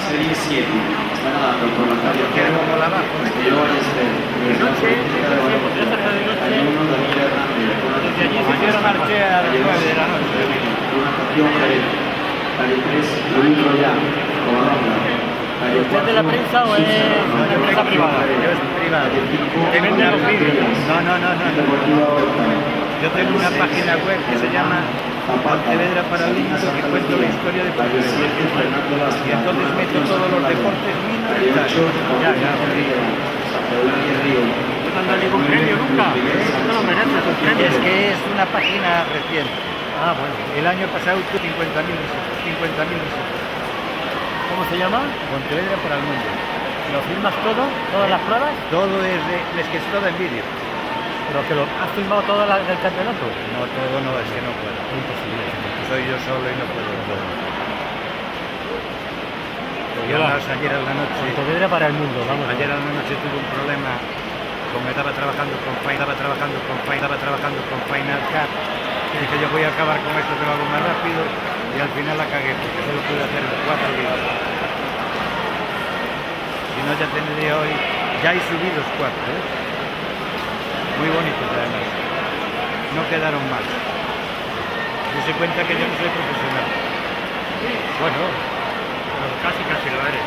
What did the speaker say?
Serie 7. Está nadando por la calle Cerro, Castellones, De noche, hay uno Daniel Hernández. desde allí se hicieron marché a las 9 de la noche. Una estación calle 3, Luis Royal, Covadonga. ¿Usted es de la prensa o es una empresa privada? Yo es privado. Tengo ¿Vende los vídeos? No. Yo tengo una página web que se llama Pontevedra Paralímpico, que cuento la historia de Pontevedra. Y entonces meto todos los deportes minoritarios. No te han dado ningún premio nunca. No te lo mereces, un premio. Es que es una página reciente. Ah, bueno. El año pasado tuve 50.000 visitas. ¿Cómo se llama? Pontevedra para el mundo. ¿Lo filmas todo? ¿Todas las pruebas? Todo es que es todo en vídeo. ¿Pero que lo has filmado todo del campeonato? No, todo no, es que no puedo. Imposible. Soy yo solo y no puedo todo. Porque además ayer a la noche, Pontevedra para el mundo, vamos. ayer a la noche tuve un problema, como estaba trabajando con Final Cut, y dije yo voy a acabar con esto que lo hago más rápido, y al final la cagué, porque solo pude hacer 4 vídeos. Si no ya tendría hoy, ya hay subidos 4, muy bonitos además, no quedaron mal. Yo se cuenta que yo no soy profesional. Bueno, pero casi lo eres.